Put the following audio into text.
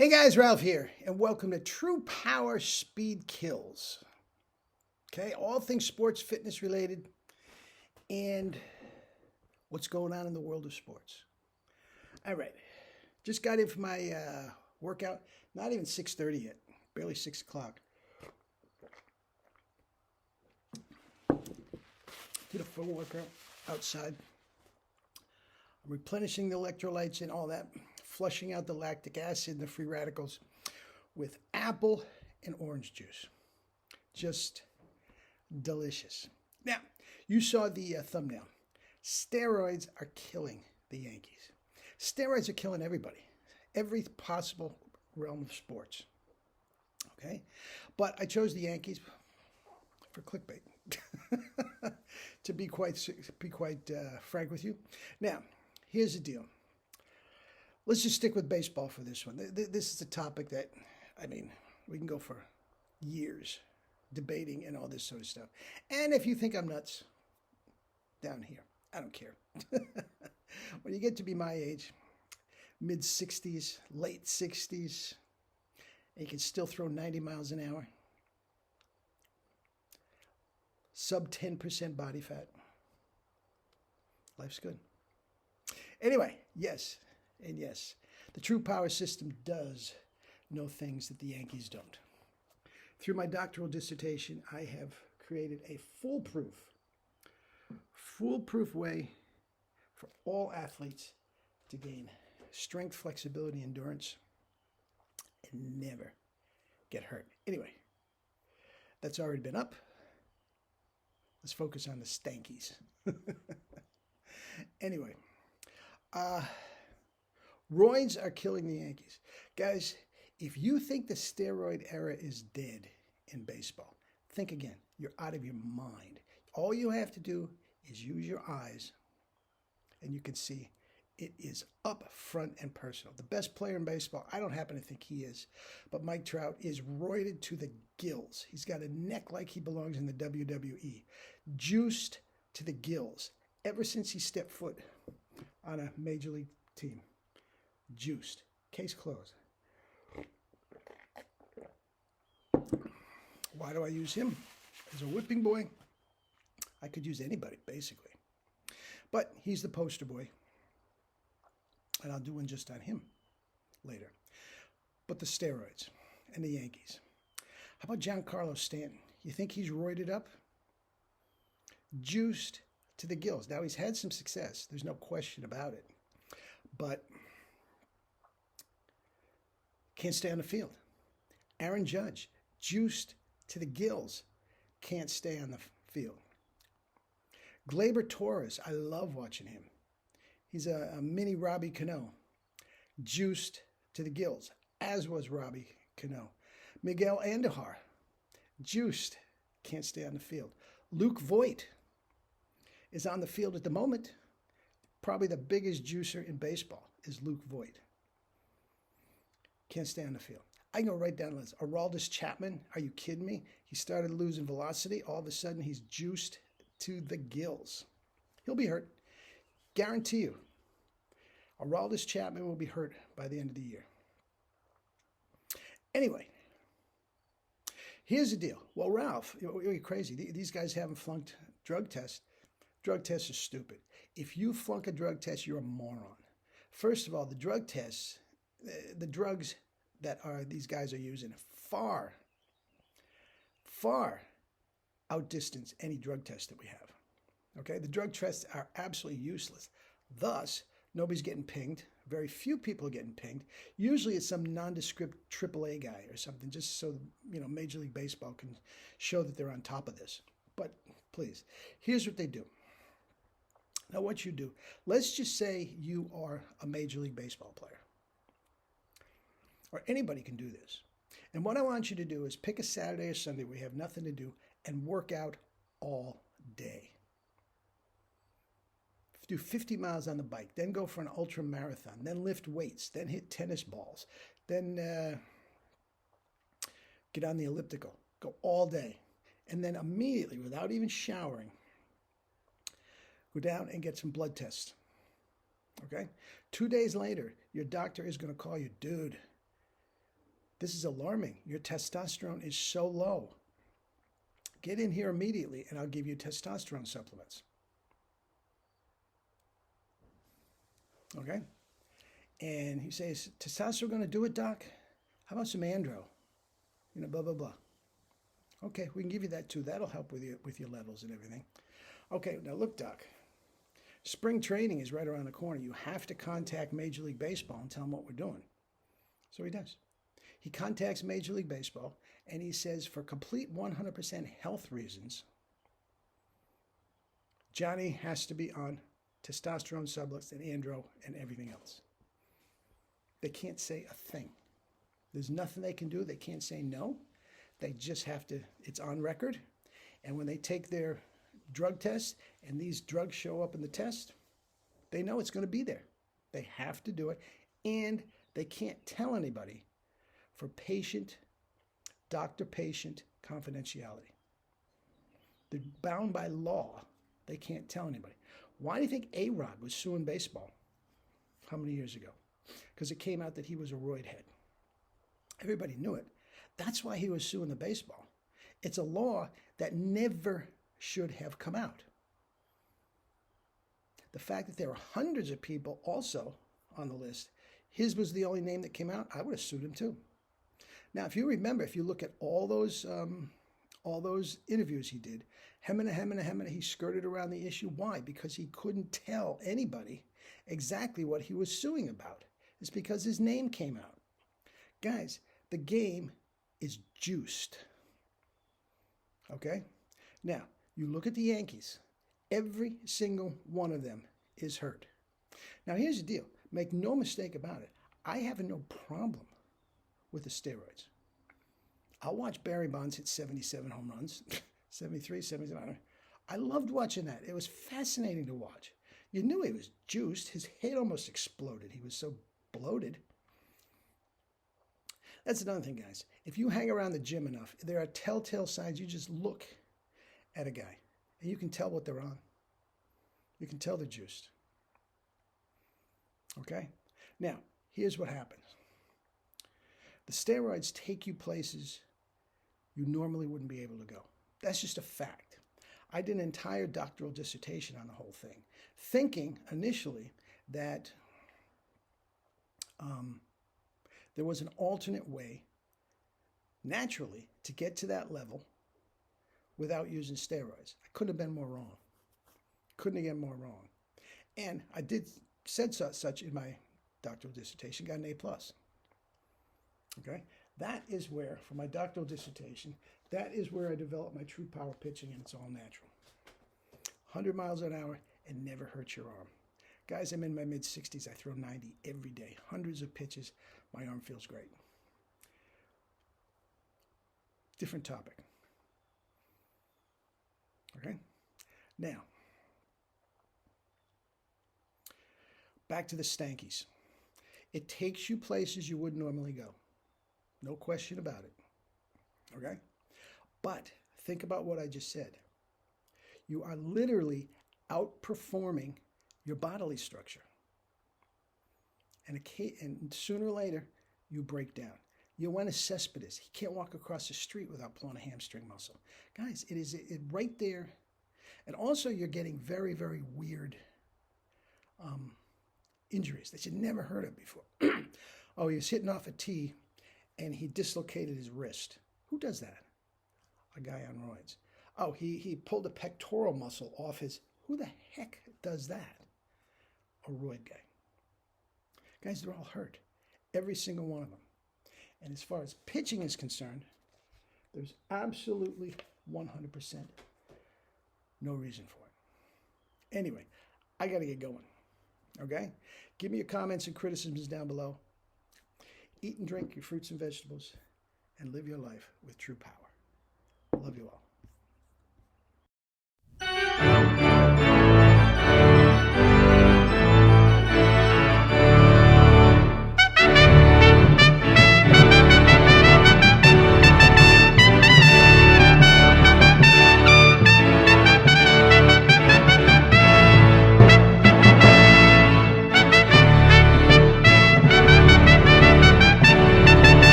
Hey guys, Ralph here, and welcome to True Power Speed Kills. Okay, all things sports, fitness related, and what's going on in the world of sports. All right, just got in for my workout. Not even 6:30 yet, barely 6 o'clock. Did a full workout outside. I'm replenishing the electrolytes and all that, flushing out the lactic acid and the free radicals with apple and orange juice. Just delicious. Now, you saw the thumbnail. Steroids are killing the Yankees. Steroids are killing everybody, every possible realm of sports. Okay? But I chose the Yankees for clickbait, to be quite frank with you. Now, here's the deal. Let's just stick with baseball for this one. This is a topic that, we can go for years debating and all this sort of stuff. And if you think I'm nuts, down here, I don't care. When you get to be my age, mid-60s, late 60s, and you can still throw 90 miles an hour, sub 10% body fat, life's good. Anyway, yes, and yes, the True Power system does know things that the Yankees don't. Through my doctoral dissertation, I have created a foolproof way for all athletes to gain strength, flexibility, endurance, and never get hurt. Anyway, that's already been up. Let's focus on the stankies. Anyway, roids are killing the Yankees. Guys, if you think the steroid era is dead in baseball, think again. You're out of your mind. All you have to do is use your eyes, and you can see it is up front and personal. The best player in baseball, I don't happen to think he is, but Mike Trout is roided to the gills. He's got a neck like he belongs in the WWE. Juiced to the gills. Ever since he stepped foot on a major league team. Juiced. Case closed. Why do I use him? As a whipping boy, I could use anybody, basically. But he's the poster boy. And I'll do one just on him later. But the steroids and the Yankees. How about Giancarlo Stanton? You think he's roided up? Juiced to the gills. Now, he's had some success. There's no question about it. But can't stay on the field. Aaron Judge, juiced to the gills, can't stay on the field. Gleyber Torres, I love watching him. He's a mini Robbie Cano, juiced to the gills, as was Robbie Cano. Miguel Andujar, juiced, can't stay on the field. Luke Voit is on the field at the moment. Probably the biggest juicer in baseball is Luke Voit. Can't stay on the field. I can go right down the list. Aroldis Chapman, are you kidding me? He started losing velocity. All of a sudden, he's juiced to the gills. He'll be hurt. Guarantee you. Aroldis Chapman will be hurt by the end of the year. Anyway, here's the deal. Well, Ralph, you're crazy. These guys haven't flunked drug tests. Drug tests are stupid. If you flunk a drug test, you're a moron. First of all, the drug tests, the drugs that these guys are using far outdistance any drug test that we have. Okay, the drug tests are absolutely useless. Thus, nobody's getting pinged. Very few people are getting pinged. Usually it's some nondescript AAA guy or something, just so Major League Baseball can show that they're on top of this. But please, here's what they do. Now, what you do, let's just say you are a Major League Baseball player. Or anybody can do this. And what I want you to do is pick a Saturday or Sunday where you have nothing to do and work out all day. Do 50 miles on the bike, then go for an ultra marathon, then lift weights, then hit tennis balls, then get on the elliptical, go all day. And then immediately, without even showering, go down and get some blood tests. Okay? 2 days later, your doctor is going to call you, dude, This is alarming. Your testosterone is so low. Get in here immediately and I'll give you testosterone supplements. Okay? And he says, testosterone going to do it, doc? How about some andro? You know, blah, blah, blah. Okay, we can give you that too. That'll help with your levels and everything. Okay, now look, doc. Spring training is right around the corner. You have to contact Major League Baseball and tell them what we're doing. So he does. He contacts Major League Baseball and he says, for complete 100% health reasons, Johnny has to be on testosterone supplements and andro and everything else. They can't say a thing. There's nothing they can do. They can't say no. They just have to, it's on record. And when they take their drug test and these drugs show up in the test, they know it's going to be there. They have to do it. And they can't tell anybody for patient, doctor-patient confidentiality. They're bound by law. They can't tell anybody. Why do you think A-Rod was suing baseball? How many years ago? Because it came out that he was a roid head. Everybody knew it. That's why he was suing the baseball. It's a law that never should have come out. The fact that there are hundreds of people also on the list, his was the only name that came out, I would have sued him too. Now, if you remember, if you look at all those interviews he did, hemina, he skirted around the issue. Why? Because he couldn't tell anybody exactly what he was suing about. It's because his name came out. Guys, the game is juiced. Okay? Now, you look at the Yankees. Every single one of them is hurt. Now, here's the deal. Make no mistake about it. I have no problem with the steroids. I'll watch Barry Bonds hit 77 home runs, 73, 77. I loved watching that. It was fascinating to watch. You knew he was juiced. His head almost exploded. He was so bloated. That's another thing, guys. If you hang around the gym enough, there are telltale signs. You just look at a guy, and you can tell what they're on. You can tell they're juiced. Okay? Now, here's what happens. The steroids take you places you normally wouldn't be able to go. That's just a fact. I did an entire doctoral dissertation on the whole thing, thinking initially that there was an alternate way, naturally, to get to that level without using steroids. I couldn't have been more wrong. Couldn't have been more wrong. And I said such in my doctoral dissertation, got an A+. Okay? That is where, for my doctoral dissertation, that is where I developed my true power pitching, and it's all natural. 100 miles an hour and never hurt your arm. Guys, I'm in my mid-60s. I throw 90 every day. Hundreds of pitches. My arm feels great. Different topic. Okay? Now, back to the stankies. It takes you places you wouldn't normally go. No question about it. Okay? But think about what I just said. You are literally outperforming your bodily structure. And sooner or later, you break down. You went a cesspit. He can't walk across the street without pulling a hamstring muscle. Guys, it is right there. And also, you're getting very, very weird injuries that you never heard of before. Oh, he was hitting off a tee, and he dislocated his wrist. Who does that? A guy on roids. Oh, he pulled a pectoral muscle off his... Who the heck does that? A roid guy. Guys, they're all hurt. Every single one of them. And as far as pitching is concerned, there's absolutely 100% no reason for it. Anyway, I got to get going. Okay? Give me your comments and criticisms down below. Eat and drink your fruits and vegetables and live your life with true power. Love you all.